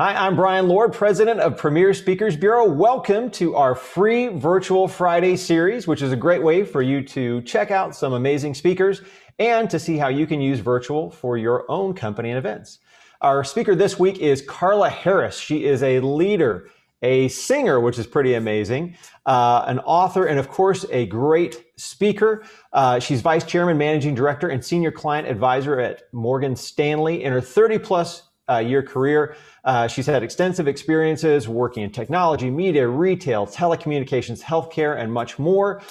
Hi, I'm Brian Lord, president of Premier Speakers Bureau. Welcome to our free Virtual Friday series, which is a great way for you to check out some amazing speakers and to see how you can use virtual for your own company and events. Our speaker this week is Carla Harris. She is a leader, a singer, which is pretty amazing, an author, and of course, a great speaker. She's vice chairman, managing director, and senior client advisor at Morgan Stanley. In her 30-plus year career, she's had extensive experiences working in technology, media, retail, telecommunications, healthcare, and much more.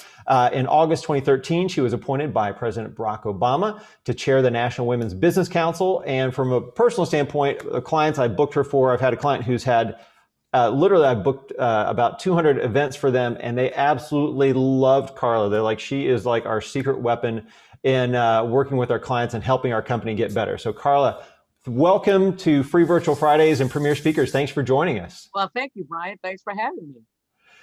In August 2013, she was appointed by President Barack Obama to chair the National Women's Business Council. And from a personal standpoint, the clients I booked her for, I've had a client who's had literally, I booked about 200 events for them, and they absolutely loved Carla. They're like, she is like our secret weapon in working with our clients and helping our company get better. So Carla, welcome to Free Virtual Fridays and Premier Speakers. Thanks for joining us. Well, thank you, Brian. Thanks for having me.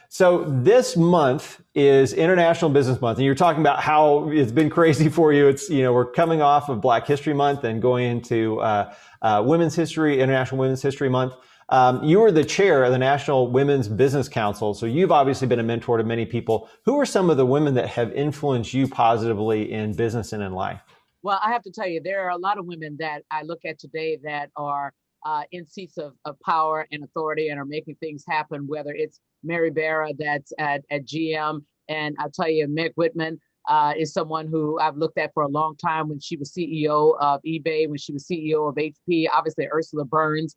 So this month is International Business Month, and you're talking about how it's been crazy for you. It's, we're coming off of Black History Month and going into Women's History, International Women's History Month. You were the chair of the National Women's Business Council, so you've obviously been a mentor to many people. Who are some of the women that have influenced you positively in business and in life? Well, I have to tell you, there are a lot of women that I look at today that are in seats of power and authority and are making things happen, whether it's Mary Barra that's at GM. And I'll tell you, Meg Whitman is someone who I've looked at for a long time when she was CEO of eBay, when she was CEO of HP. Obviously, Ursula Burns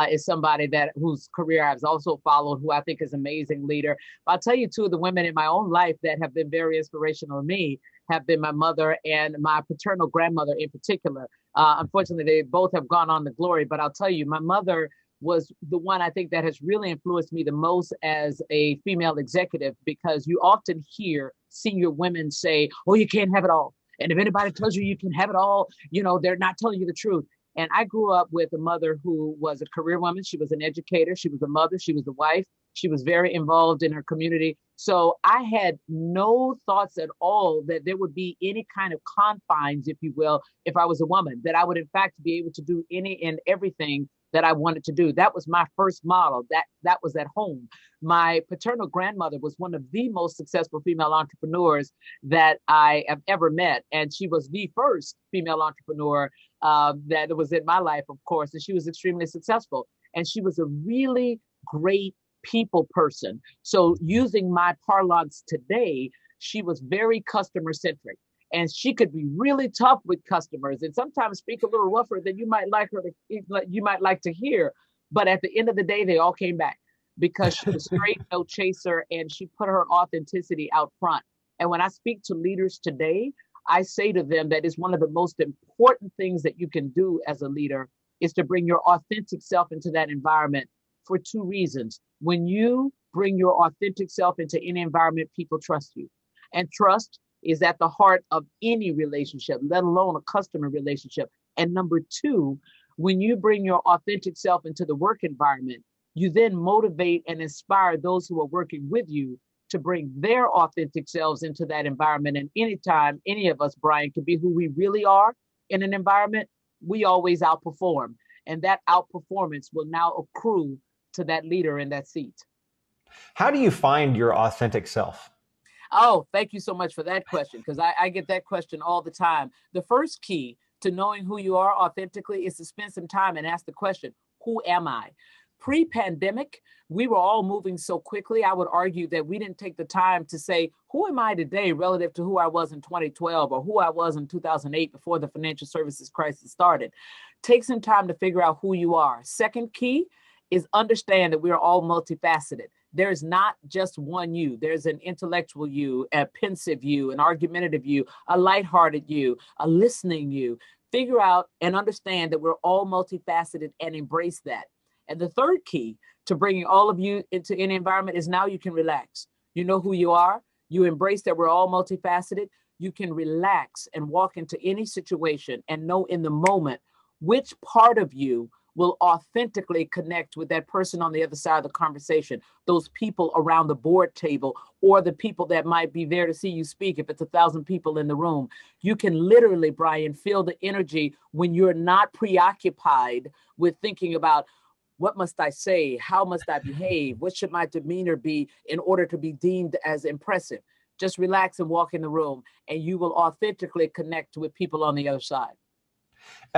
is somebody whose career I've also followed, who I think is an amazing leader. But I'll tell you, two of the women in my own life that have been very inspirational to me have been my mother and my paternal grandmother in particular. Unfortunately, they both have gone on to glory, but I'll tell you, my mother was the one I think that has really influenced me the most as a female executive, because you often hear senior women say, oh, you can't have it all. And if anybody tells you you can have it all, they're not telling you the truth. And I grew up with a mother who was a career woman. She was an educator. She was a mother. She was a wife. She was very involved in her community. So I had no thoughts at all that there would be any kind of confines, if you will, if I was a woman, that I would in fact be able to do any and everything that I wanted to do. That was my first model. That was at home. My paternal grandmother was one of the most successful female entrepreneurs that I have ever met. And she was the first female entrepreneur that was in my life, of course, and she was extremely successful. And she was a really great people person. So using my parlance today, she was very customer centric. And she could be really tough with customers and sometimes speak a little rougher than you might like to hear. But at the end of the day, they all came back because she was straight, no chaser, and she put her authenticity out front. And when I speak to leaders today, I say to them that is one of the most important things that you can do as a leader is to bring your authentic self into that environment for two reasons. When you bring your authentic self into any environment, people trust you. And trust is at the heart of any relationship, let alone a customer relationship. And number two, when you bring your authentic self into the work environment, you then motivate and inspire those who are working with you to bring their authentic selves into that environment. And anytime any of us, Brian, can be who we really are in an environment, we always outperform. And that outperformance will now accrue to that leader in that seat. How do you find your authentic self? Oh, thank you so much for that question, because I get that question all the time. The first key to knowing who you are authentically is to spend some time and ask the question, who am I? Pre-pandemic, we were all moving so quickly. I would argue that we didn't take the time to say, who am I today relative to who I was in 2012 or who I was in 2008 before the financial services crisis started. Take some time to figure out who you are. Second key is understand that we are all multifaceted. There's not just one you. There's an intellectual you, a pensive you, an argumentative you, a lighthearted you, a listening you. Figure out and understand that we're all multifaceted and embrace that. And the third key to bringing all of you into any environment is now you can relax. You know who you are. You embrace that we're all multifaceted. You can relax and walk into any situation and know in the moment which part of you will authentically connect with that person on the other side of the conversation, those people around the board table, or the people that might be there to see you speak if it's 1,000 people in the room. You can literally, Brian, feel the energy when you're not preoccupied with thinking about What must I say? How must I behave? What should my demeanor be in order to be deemed as impressive? Just relax and walk in the room, and you will authentically connect with people on the other side.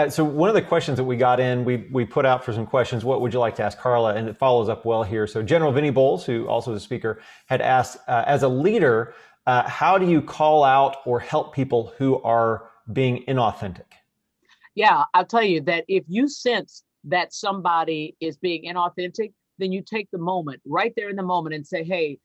So one of the questions that we got in, we put out for some questions, what would you like to ask Carla? And it follows up well here. So General Vinnie Bowles, who also is a speaker, had asked, as a leader, how do you call out or help people who are being inauthentic? Yeah, I'll tell you that if you sense that somebody is being inauthentic, then you take the moment right there in the moment and say, hey,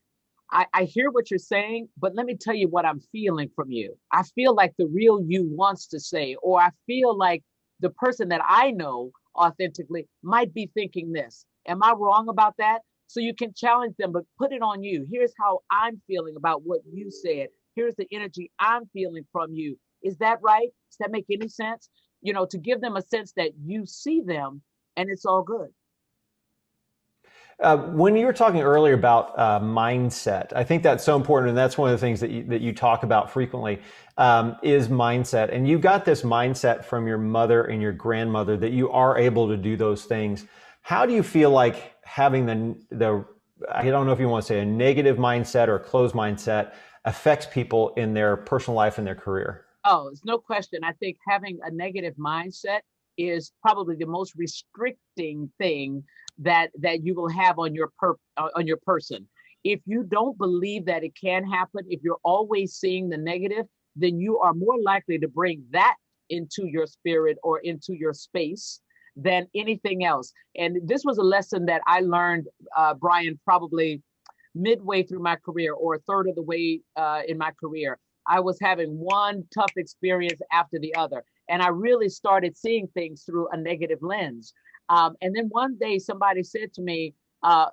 I hear what you're saying, but let me tell you what I'm feeling from you. I feel like the real you wants to say, or I feel like the person that I know authentically might be thinking this. Am I wrong about that? So you can challenge them, but put it on you. Here's how I'm feeling about what you said. Here's the energy I'm feeling from you. Is that right? Does that make any sense? You know, to give them a sense that you see them and it's all good. When you were talking earlier about mindset, I think that's so important, and that's one of the things that you talk about frequently is mindset. And you got this mindset from your mother and your grandmother that you are able to do those things. How do you feel like having the I don't know if you want to say a negative mindset or a closed mindset affects people in their personal life and their career? Oh, there's no question. I think having a negative mindset is probably the most restricting thing that you will have on your person. If you don't believe that it can happen, if you're always seeing the negative, then you are more likely to bring that into your spirit or into your space than anything else. And this was a lesson that I learned, Brian, probably midway through my career or a third of the way in my career. I was having one tough experience after the other. And I really started seeing things through a negative lens. And then one day somebody said to me, I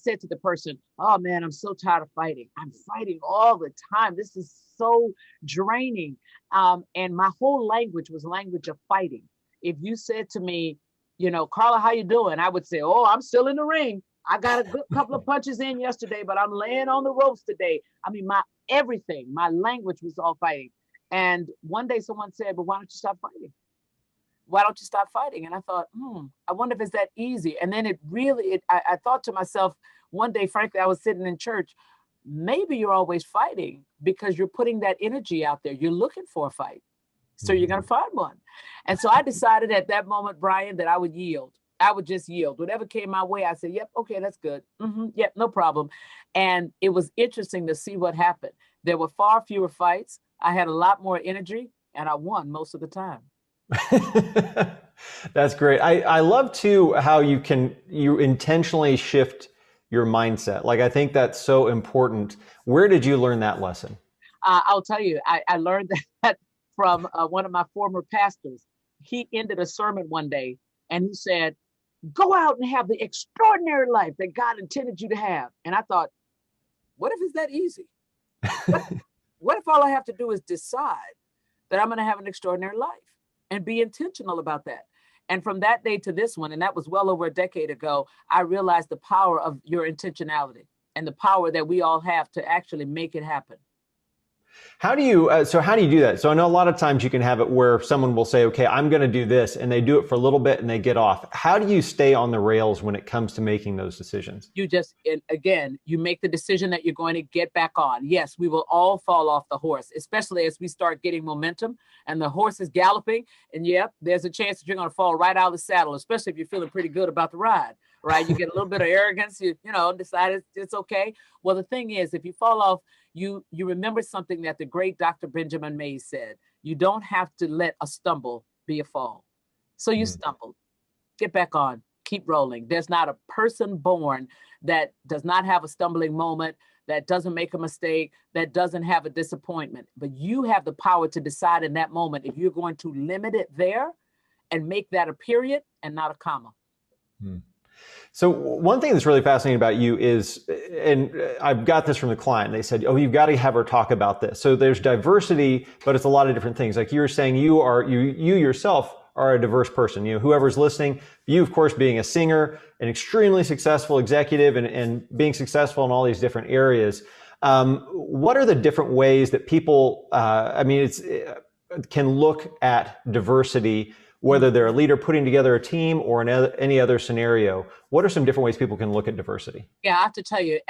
said to the person, oh man, I'm so tired of fighting. I'm fighting all the time. This is so draining. And my whole language was language of fighting. If you said to me, Carla, how you doing? I would say, oh, I'm still in the ring. I got a good couple of punches in yesterday, but I'm laying on the ropes today. I mean, my language was all fighting. And one day someone said, but why don't you stop fighting? Why don't you stop fighting? And I thought, I wonder if it's that easy. And then I thought to myself one day, frankly, I was sitting in church, maybe you're always fighting because you're putting that energy out there. You're looking for a fight. So you're going to find one. And so I decided at that moment, Brian, that I would yield. I would just yield. Whatever came my way, I said, yep, okay, that's good. Yep, no problem. And it was interesting to see what happened. There were far fewer fights. I had a lot more energy and I won most of the time. That's great. I love too how you intentionally shift your mindset. Like, I think that's so important. Where did you learn that lesson? I'll tell you, I learned that from one of my former pastors. He ended a sermon one day and he said, go out and have the extraordinary life that God intended you to have. And I thought, what if it's that easy? What if all I have to do is decide that I'm going to have an extraordinary life and be intentional about that? And from that day to this one, and that was well over a decade ago, I realized the power of your intentionality and the power that we all have to actually make it happen. How do you do that? So I know a lot of times you can have it where someone will say, okay, I'm going to do this, and they do it for a little bit and they get off. How do you stay on the rails when it comes to making those decisions? You make the decision that you're going to get back on. Yes, we will all fall off the horse, especially as we start getting momentum and the horse is galloping. And there's a chance that you're going to fall right out of the saddle, especially if you're feeling pretty good about the ride, right? You get a little bit of arrogance, you decide it's okay. Well, the thing is, if you fall off, you remember something that the great Dr. Benjamin Mays said: you don't have to let a stumble be a fall. So you stumbled, get back on, keep rolling. There's not a person born that does not have a stumbling moment, that doesn't make a mistake, that doesn't have a disappointment. But you have the power to decide in that moment if you're going to limit it there and make that a period and not a comma. So one thing that's really fascinating about you is, and I've got this from the client, they said, oh, you've got to have her talk about this. So there's diversity, but it's a lot of different things. Like you were saying, you yourself are a diverse person. Whoever's listening, you, of course, being a singer, an extremely successful executive and being successful in all these different areas. What are the different ways that people, can look at diversity whether they're a leader putting together a team or in any other scenario? What are some different ways people can look at diversity? Yeah, I have to tell you,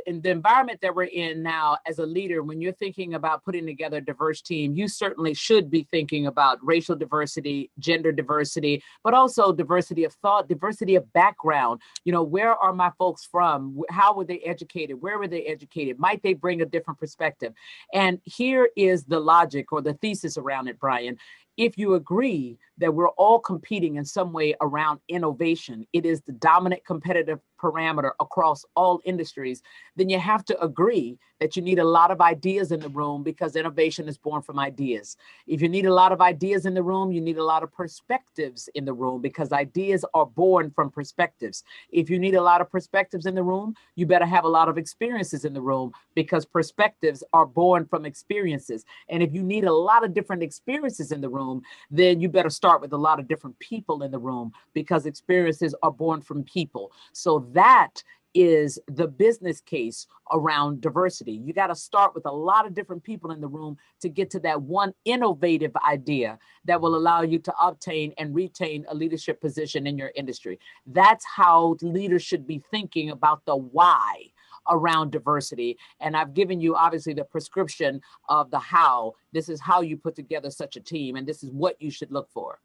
in the environment that we're in now, as a leader, when you're thinking about putting together a diverse team, you certainly should be thinking about racial diversity, gender diversity, but also diversity of thought, diversity of background. Where are my folks from? How were they educated? Where were they educated? Might they bring a different perspective? And here is the logic or the thesis around it, Brian. If you agree that we're all competing in some way around innovation, it is the dominant competitive parameter across all industries, then you have to agree that you need a lot of ideas in the room, because innovation is born from ideas. If you need a lot of ideas in the room, you need a lot of perspectives in the room, because ideas are born from perspectives. If you need a lot of perspectives in the room, you better have a lot of experiences in the room, because perspectives are born from experiences. And if you need a lot of different experiences in the room, then you better start with a lot of different people in the room, because experiences are born from people. So that is the business case around diversity. You got to start with a lot of different people in the room to get to that one innovative idea that will allow you to obtain and retain a leadership position in your industry. That's how leaders should be thinking about the why around diversity. And I've given you obviously the prescription of the how. This is how you put together such a team, and this is what you should look for.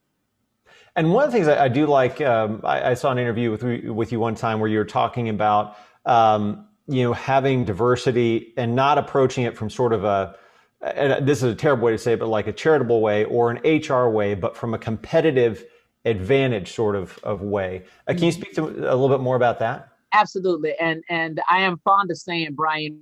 And one of the things I do like, I saw an interview with you one time where you were talking about, having diversity and not approaching it from sort of and this is a terrible way to say it, but like a charitable way or an HR way, but from a competitive advantage sort of way. Can you speak to a little bit more about that? Absolutely. And I am fond of saying, Brian,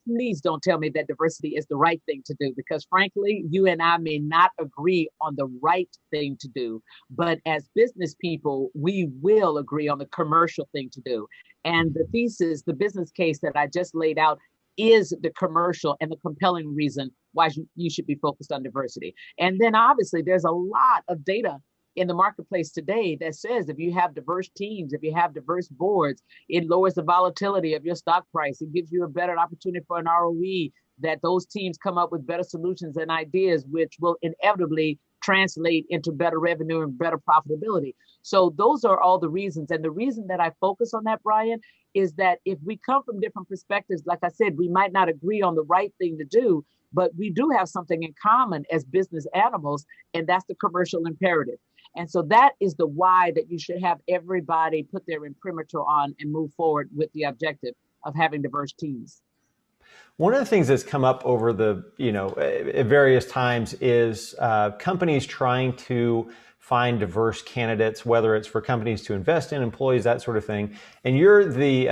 please don't tell me that diversity is the right thing to do, because frankly, you and I may not agree on the right thing to do, but as business people, we will agree on the commercial thing to do. And the thesis, the business case that I just laid out is the commercial and the compelling reason why you should be focused on diversity. And then obviously there's a lot of data in the marketplace today that says if you have diverse teams, if you have diverse boards, it lowers the volatility of your stock price. It gives you a better opportunity for an ROE, that those teams come up with better solutions and ideas, which will inevitably translate into better revenue and better profitability. So those are all the reasons. And the reason that I focus on that, Brian, is that if we come from different perspectives, like I said, we might not agree on the right thing to do, but we do have something in common as business animals, and that's the commercial imperative. And so that is the why that you should have everybody put their imprimatur on and move forward with the objective of having diverse teams. One of the things that's come up over the, at various times is companies trying to find diverse candidates, whether it's for companies to invest in, employees, that sort of thing. And you're the,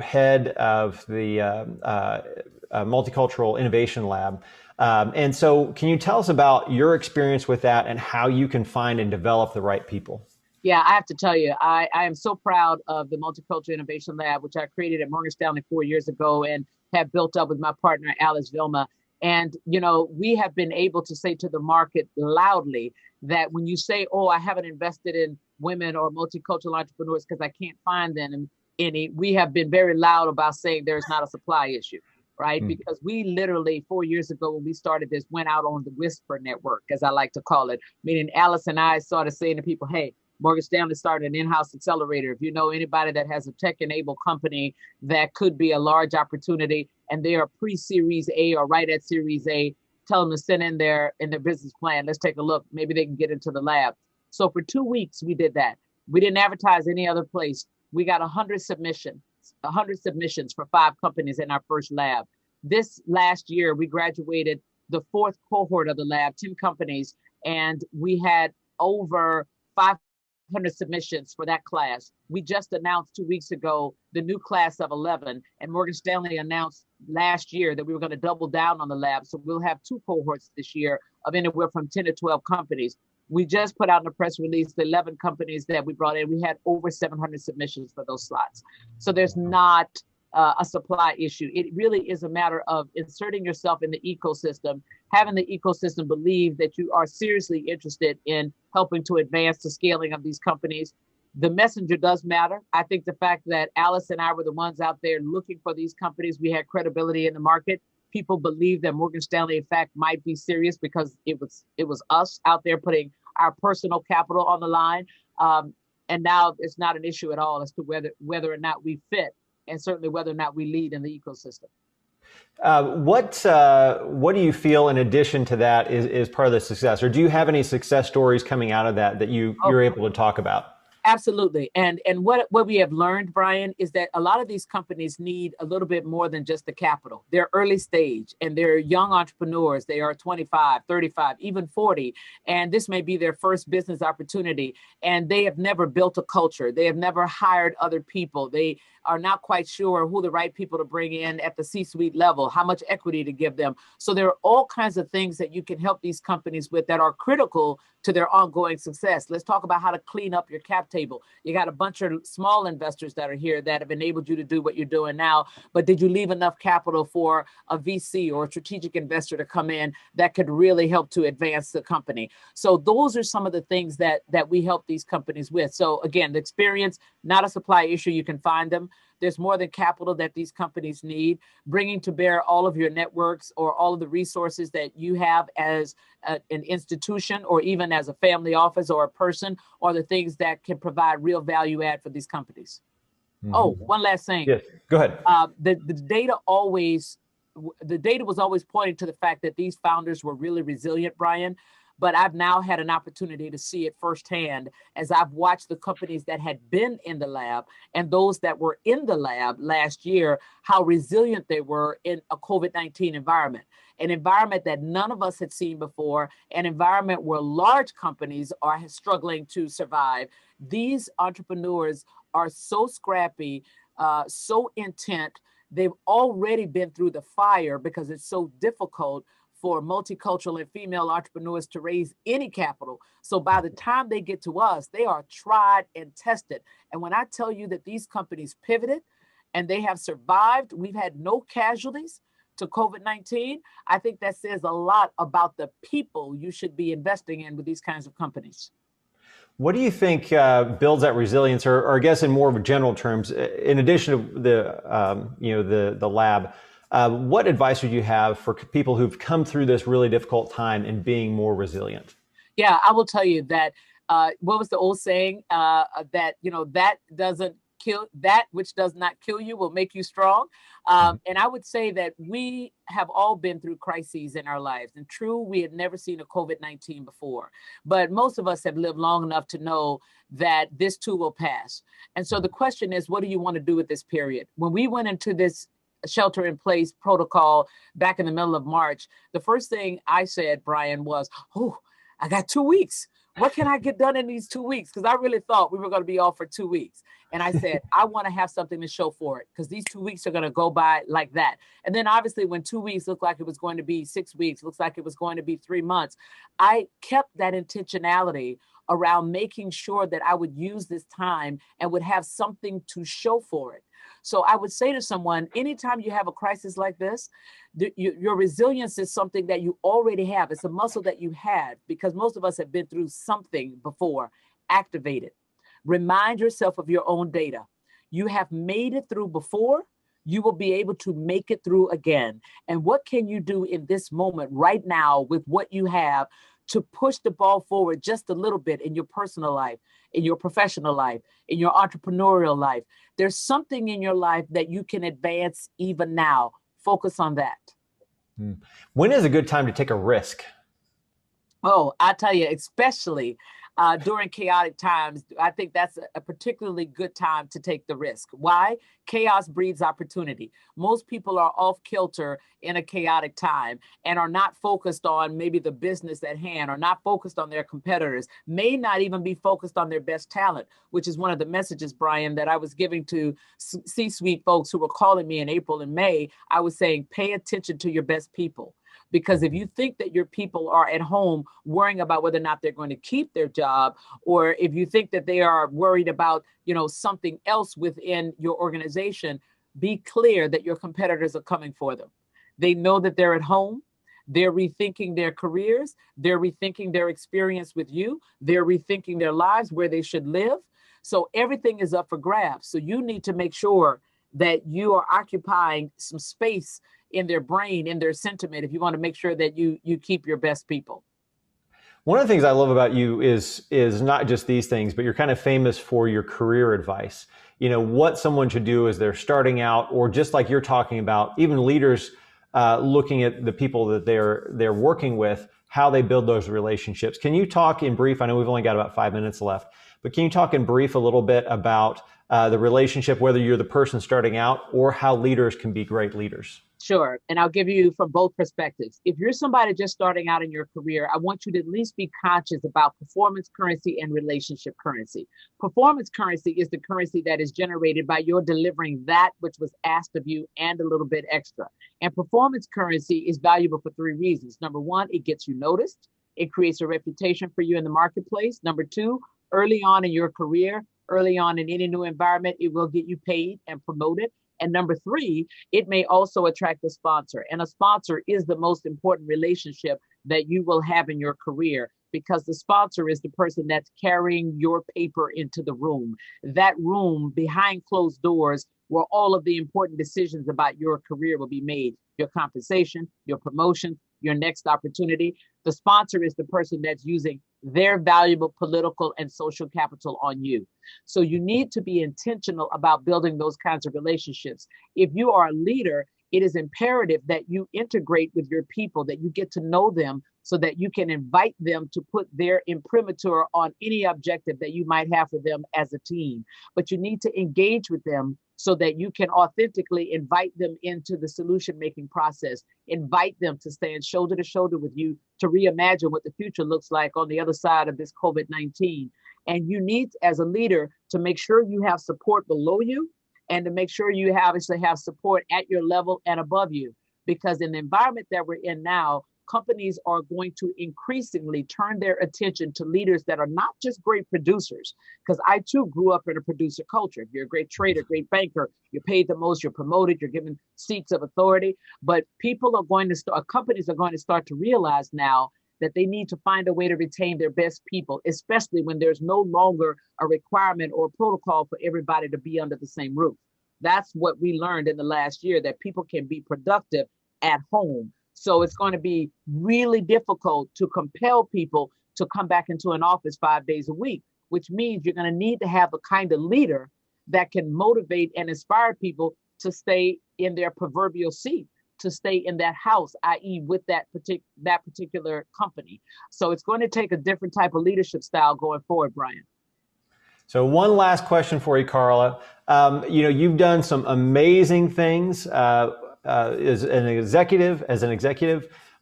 head of the Multicultural Innovation Lab. And so can you tell us about your experience with that and how you can find and develop the right people? Yeah, I have to tell you, I am so proud of the Multicultural Innovation Lab, which I created at Morgan Stanley 4 years ago and have built up with my partner, Alice Vilma. And, we have been able to say to the market loudly that when you say, oh, I haven't invested in women or multicultural entrepreneurs because I can't find them any, we have been very loud about saying there's not a supply issue. Right? Because we literally 4 years ago, when we started this, went out on the whisper network, as I like to call it, meaning Alice and I started saying to people, hey, Morgan Stanley started an in-house accelerator. If you know anybody that has a tech-enabled company that could be a large opportunity and they are pre-Series A or right at Series A, tell them to send in their business plan. Let's take a look. Maybe they can get into the lab. So for 2 weeks, we did that. We didn't advertise any other place. We got 100 submissions for 5 companies in our first lab. This last year, we graduated the 4th cohort of the lab, 10 companies, and we had over 500 submissions for that class. We just announced 2 weeks ago the new class of 11, and Morgan Stanley announced last year that we were going to double down on the lab. So we'll have 2 cohorts this year of anywhere from 10 to 12 companies. We just put out in a press release the 11 companies that we brought in. We had over 700 submissions for those slots. So there's not a supply issue. It really is a matter of inserting yourself in the ecosystem, having the ecosystem believe that you are seriously interested in helping to advance the scaling of these companies. The messenger does matter. I think the fact that Alice and I were the ones out there looking for these companies, we had credibility in the market. people believed that Morgan Stanley, in fact, might be serious because it was us out there putting our personal capital on the line. And now it's not an issue at all as to whether or not we fit, and certainly whether or not we lead in the ecosystem. What do you feel in addition to that is part of the success, or do you have any success stories coming out of that you're able to talk about? Absolutely. And what we have learned, Brian, is that a lot of these companies need a little bit more than just the capital. They're early stage and they're young entrepreneurs. They are 25, 35, even 40. And this may be their first business opportunity. And they have never built a culture. They have never hired other people. They are not quite sure who the right people to bring in at the C-suite level, how much equity to give them. So there are all kinds of things that you can help these companies with that are critical to their ongoing success. Let's talk about how to clean up your cap table. You got a bunch of small investors that are here that have enabled you to do what you're doing now, but did you leave enough capital for a VC or a strategic investor to come in that could really help to advance the company? So those are some of the things that we help these companies with. So again, the experience, not a supply issue, you can find them. There's more than capital that these companies need. Bringing to bear all of your networks or all of the resources that you have as an institution or even as a family office or a person are the things that can provide real value add for these companies. Mm-hmm. Oh, one last thing. Yes, go ahead. The data was always pointing to the fact that these founders were really resilient, Brian. But I've now had an opportunity to see it firsthand as I've watched the companies that had been in the lab and those that were in the lab last year, how resilient they were in a COVID-19 environment, an environment that none of us had seen before, an environment where large companies are struggling to survive. These entrepreneurs are so scrappy, so intent. They've already been through the fire because it's so difficult for multicultural and female entrepreneurs to raise any capital. So by the time they get to us, they are tried and tested. And when I tell you that these companies pivoted and they have survived, we've had no casualties to COVID-19, I think that says a lot about the people you should be investing in with these kinds of companies. What do you think builds that resilience, or I guess in more of general terms, in addition to the lab? What advice would you have for people who've come through this really difficult time and being more resilient? Yeah, I will tell you that what was the old saying that that doesn't kill, that which does not kill you will make you strong. And I would say that we have all been through crises in our lives. And true, we had never seen a COVID-19 before, but most of us have lived long enough to know that this too will pass. And so the question is, what do you want to do with this period? When we went into this shelter in place protocol back in the middle of March, the first thing I said, Brian, was, oh, I got 2 weeks. What can I get done in these 2 weeks? Because I really thought we were going to be off for 2 weeks. And I said, I want to have something to show for it because these 2 weeks are going to go by like that. And then obviously when 2 weeks looked like it was going to be 6 weeks, looks like it was going to be 3 months, I kept that intentionality around making sure that I would use this time and would have something to show for it. So I would say to someone, anytime you have a crisis like this, your resilience is something that you already have. It's a muscle that you have because most of us have been through something before. Activate it. Remind yourself of your own data. You have made it through before. You will be able to make it through again. And what can you do in this moment right now with what you have to push the ball forward just a little bit in your personal life, in your professional life, in your entrepreneurial life? There's something in your life that you can advance even now. Focus on that. When is a good time to take a risk? Oh, I tell you, especially during chaotic times, I think that's a particularly good time to take the risk. Why? Chaos breeds opportunity. Most people are off kilter in a chaotic time and are not focused on maybe the business at hand, or not focused on their competitors, may not even be focused on their best talent, which is one of the messages, Brian, that I was giving to C-suite folks who were calling me in April and May. I was saying, pay attention to your best people. Because if you think that your people are at home worrying about whether or not they're going to keep their job, or if you think that they are worried about, something else within your organization, be clear that your competitors are coming for them. They know that they're at home. They're rethinking their careers. They're rethinking their experience with you. They're rethinking their lives, where they should live. So everything is up for grabs. So you need to make sure that you are occupying some space in their brain, in their sentiment, if you want to make sure that you keep your best people. One of the things I love about you is not just these things, but you're kind of famous for your career advice. You know, what someone should do as they're starting out, or just like you're talking about, even leaders looking at the people that they're working with, how they build those relationships. Can you talk in brief? I know we've only got about 5 minutes left, but can you talk in brief a little bit about the relationship, whether you're the person starting out or how leaders can be great leaders? Sure. And I'll give you from both perspectives. If you're somebody just starting out in your career, I want you to at least be conscious about performance currency and relationship currency. Performance currency is the currency that is generated by your delivering that which was asked of you and a little bit extra. And performance currency is valuable for three reasons. Number one, it gets you noticed. It creates a reputation for you in the marketplace. Number two, early on in your career, early on in any new environment, it will get you paid and promoted. And number three, it may also attract a sponsor. And a sponsor is the most important relationship that you will have in your career, because the sponsor is the person that's carrying your paper into the room. That room behind closed doors where all of the important decisions about your career will be made, your compensation, your promotion, your next opportunity. The sponsor is the person that's using their valuable political and social capital on you. So you need to be intentional about building those kinds of relationships. If you are a leader, it is imperative that you integrate with your people, that you get to know them so that you can invite them to put their imprimatur on any objective that you might have for them as a team. But you need to engage with them so that you can authentically invite them into the solution-making process, invite them to stand shoulder to shoulder with you to reimagine what the future looks like on the other side of this COVID-19. And you need, as a leader, to make sure you have support below you and to make sure you obviously have support at your level and above you. Because in the environment that we're in now, companies are going to increasingly turn their attention to leaders that are not just great producers, because I too grew up in a producer culture. If you're a great trader, great banker, you're paid the most, you're promoted, you're given seats of authority. But companies are going to start to realize now that they need to find a way to retain their best people, especially when there's no longer a requirement or a protocol for everybody to be under the same roof. That's what we learned in the last year, that people can be productive at home. So it's going to be really difficult to compel people to come back into an office 5 days a week, which means you're going to need to have the kind of leader that can motivate and inspire people to stay in their proverbial seat, to stay in that house, i.e. with that particular company. So it's going to take a different type of leadership style going forward, Brian. So one last question for you, Carla. You've done some amazing things as an executive,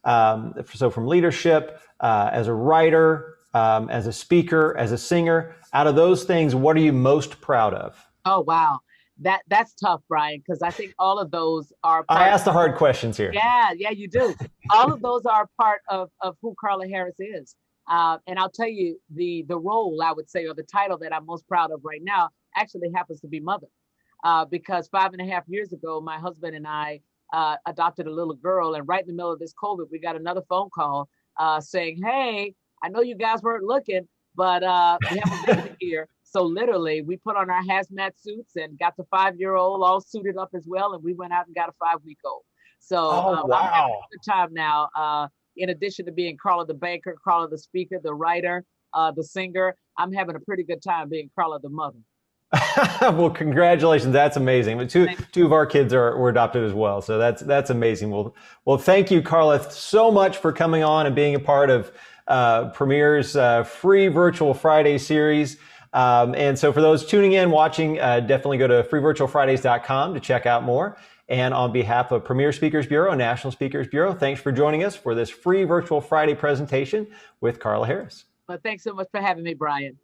so from leadership, as a writer, as a speaker, as a singer. Out of those things, what are you most proud of? Oh, wow. That's tough, Brian, because I think all of those are I ask the hard questions here. Yeah, you do. All of those are part of who Carla Harris is. And I'll tell you, the role, I would say, or the title that I'm most proud of right now actually happens to be mother. Because 5.5 years ago, my husband and I adopted a little girl. And right in the middle of this COVID, we got another phone call saying, hey, I know you guys weren't looking, but we have a baby here. So literally, we put on our hazmat suits and got the 5-year-old all suited up as well. And we went out and got a 5-week-old. So wow. I'm having a good time now. In addition to being Carla the banker, Carla the speaker, the writer, the singer, I'm having a pretty good time being Carla the mother. Well, congratulations. That's amazing. Two of our kids were adopted as well. So that's amazing. Well, thank you, Carla, so much for coming on and being a part of Premier's free virtual Friday series. And so for those tuning in, watching, definitely go to freevirtualfridays.com to check out more. And on behalf of Premier Speakers Bureau and National Speakers Bureau, thanks for joining us for this free virtual Friday presentation with Carla Harris. Well, thanks so much for having me, Brian.